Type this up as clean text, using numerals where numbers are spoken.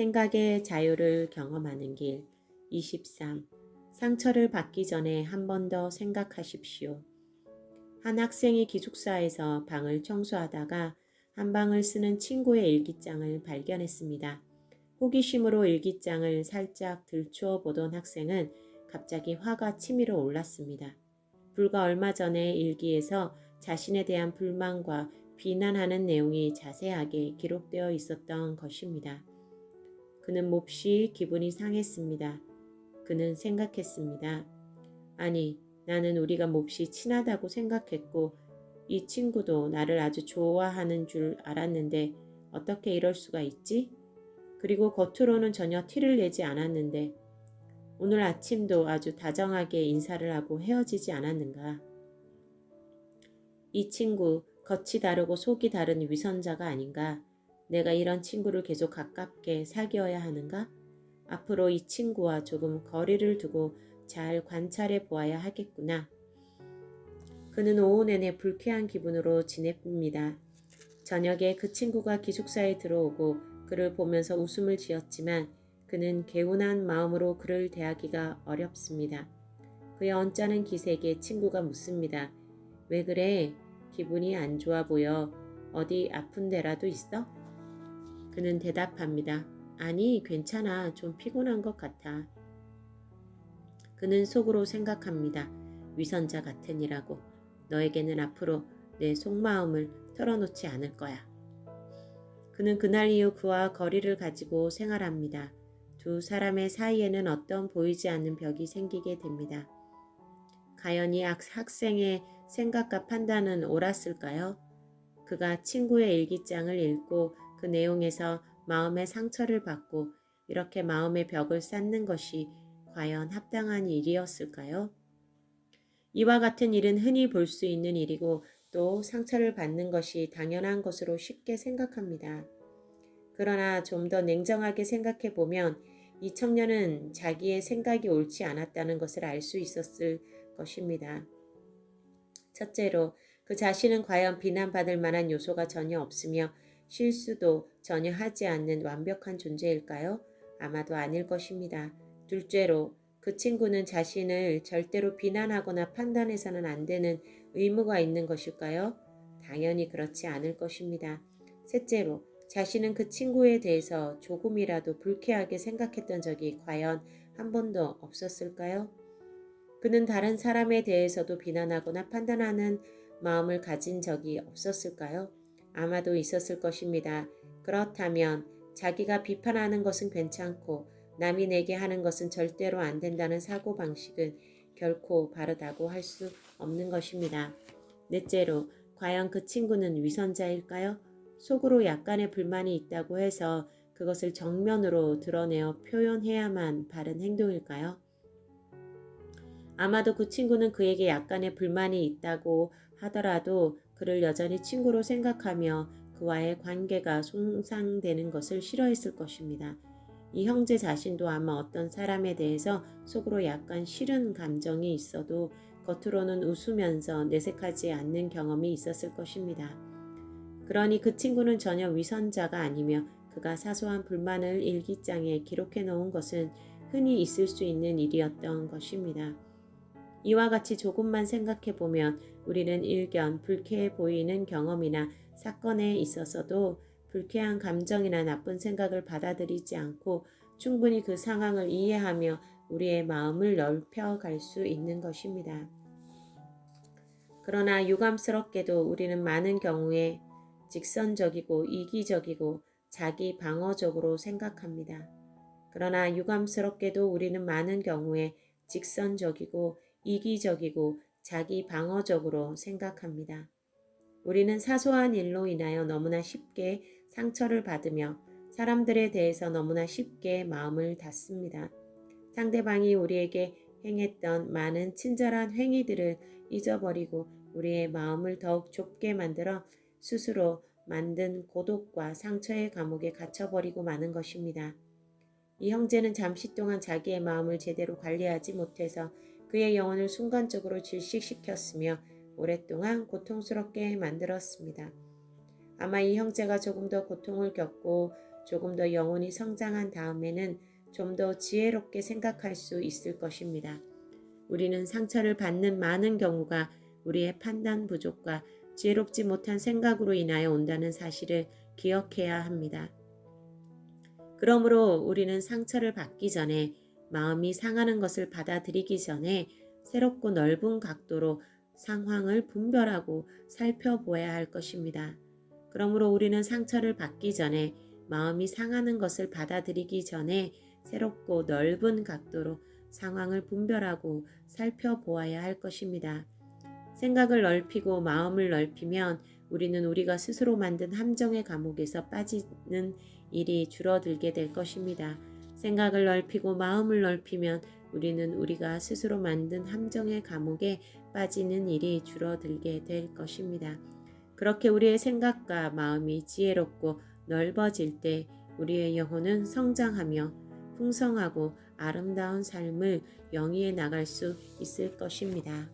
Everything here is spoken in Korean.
생각의 자유를 경험하는 길 23. 상처를 받기 전에 한 번 더 생각하십시오. 한 학생이 기숙사에서 방을 청소하다가 한 방을 쓰는 친구의 일기장을 발견했습니다. 호기심으로 일기장을 살짝 들추어 보던 학생은 갑자기 화가 치밀어 올랐습니다. 불과 얼마 전에 일기에서 자신에 대한 불만과 비난하는 내용이 자세하게 기록되어 있었던 것입니다. 그는 몹시 기분이 상했습니다. 그는 생각했습니다. 아니, 나는 우리가 몹시 친하다고 생각했고 이 친구도 나를 아주 좋아하는 줄 알았는데 어떻게 이럴 수가 있지? 그리고 겉으로는 전혀 티를 내지 않았는데 오늘 아침도 아주 다정하게 인사를 하고 헤어지지 않았는가? 이 친구 겉이 다르고 속이 다른 위선자가 아닌가? 내가 이런 친구를 계속 가깝게 사귀어야 하는가? 앞으로 이 친구와 조금 거리를 두고 잘 관찰해 보아야 하겠구나. 그는 오후 내내 불쾌한 기분으로 지냅니다. 저녁에 그 친구가 기숙사에 들어오고 그를 보면서 웃음을 지었지만 그는 개운한 마음으로 그를 대하기가 어렵습니다. 그의 언짢은 기색에 친구가 묻습니다. 왜 그래? 기분이 안 좋아 보여. 어디 아픈 데라도 있어? 그는 대답합니다. 아니, 괜찮아. 좀 피곤한 것 같아. 그는 속으로 생각합니다. 위선자 같으니라고. 너에게는 앞으로 내 속마음을 털어놓지 않을 거야. 그는 그날 이후 그와 거리를 가지고 생활합니다. 두 사람의 사이에는 어떤 보이지 않는 벽이 생기게 됩니다. 과연 이 학생의 생각과 판단은 옳았을까요? 그가 친구의 일기장을 읽고 그 내용에서 마음의 상처를 받고 이렇게 마음의 벽을 쌓는 것이 과연 합당한 일이었을까요? 이와 같은 일은 흔히 볼 수 있는 일이고 또 상처를 받는 것이 당연한 것으로 쉽게 생각합니다. 그러나 좀 더 냉정하게 생각해 보면 이 청년은 자기의 생각이 옳지 않았다는 것을 알 수 있었을 것입니다. 첫째로 그 자신은 과연 비난받을 만한 요소가 전혀 없으며 실수도 전혀 하지 않는 완벽한 존재일까요? 아마도 아닐 것입니다. 둘째로 그 친구는 자신을 절대로 비난하거나 판단해서는 안 되는 의무가 있는 것일까요? 당연히 그렇지 않을 것입니다. 셋째로 자신은 그 친구에 대해서 조금이라도 불쾌하게 생각했던 적이 과연 한 번도 없었을까요? 그는 다른 사람에 대해서도 비난하거나 판단하는 마음을 가진 적이 없었을까요? 아마도 있었을 것입니다. 그렇다면 자기가 비판하는 것은 괜찮고 남이 내게 하는 것은 절대로 안 된다는 사고방식은 결코 바르다고 할 수 없는 것입니다. 넷째로, 과연 그 친구는 위선자일까요? 속으로 약간의 불만이 있다고 해서 그것을 정면으로 드러내어 표현해야만 바른 행동일까요? 아마도 그 친구는 그에게 약간의 불만이 있다고 하더라도 그를 여전히 친구로 생각하며 그와의 관계가 손상되는 것을 싫어했을 것입니다. 이 형제 자신도 아마 어떤 사람에 대해서 속으로 약간 싫은 감정이 있어도 겉으로는 웃으면서 내색하지 않는 경험이 있었을 것입니다. 그러니 그 친구는 전혀 위선자가 아니며 그가 사소한 불만을 일기장에 기록해 놓은 것은 흔히 있을 수 있는 일이었던 것입니다. 이와 같이 조금만 생각해 보면 우리는 일견 불쾌해 보이는 경험이나 사건에 있어서도 불쾌한 감정이나 나쁜 생각을 받아들이지 않고 충분히 그 상황을 이해하며 우리의 마음을 넓혀갈 수 있는 것입니다. 그러나 유감스럽게도 우리는 많은 경우에 직선적이고 이기적이고 자기 방어적으로 생각합니다. 그러나 유감스럽게도 우리는 많은 경우에 직선적이고 이기적이고 자기 방어적으로 생각합니다. 우리는 사소한 일로 인하여 너무나 쉽게 상처를 받으며 사람들에 대해서 너무나 쉽게 마음을 닫습니다. 상대방이 우리에게 행했던 많은 친절한 행위들을 잊어버리고 우리의 마음을 더욱 좁게 만들어 스스로 만든 고독과 상처의 감옥에 갇혀버리고 마는 것입니다. 이 형제는 잠시 동안 자기의 마음을 제대로 관리하지 못해서 그의 영혼을 순간적으로 질식시켰으며 오랫동안 고통스럽게 만들었습니다. 아마 이 형제가 조금 더 고통을 겪고 조금 더 영혼이 성장한 다음에는 좀 더 지혜롭게 생각할 수 있을 것입니다. 우리는 상처를 받는 많은 경우가 우리의 판단 부족과 지혜롭지 못한 생각으로 인하여 온다는 사실을 기억해야 합니다. 그러므로 우리는 상처를 받기 전에 마음이 상하는 것을 받아들이기 전에 새롭고 넓은 각도로 상황을 분별하고 살펴보아야 할 것입니다. 그러므로 우리는 상처를 받기 전에 마음이 상하는 것을 받아들이기 전에 새롭고 넓은 각도로 상황을 분별하고 살펴보아야 할 것입니다. 생각을 넓히고 마음을 넓히면 우리는 우리가 스스로 만든 함정의 감옥에서 빠지는 일이 줄어들게 될 것입니다. 생각을 넓히고 마음을 넓히면 우리는 우리가 스스로 만든 함정의 감옥에 빠지는 일이 줄어들게 될 것입니다. 그렇게 우리의 생각과 마음이 지혜롭고 넓어질 때 우리의 영혼은 성장하며 풍성하고 아름다운 삶을 영위해 나갈 수 있을 것입니다.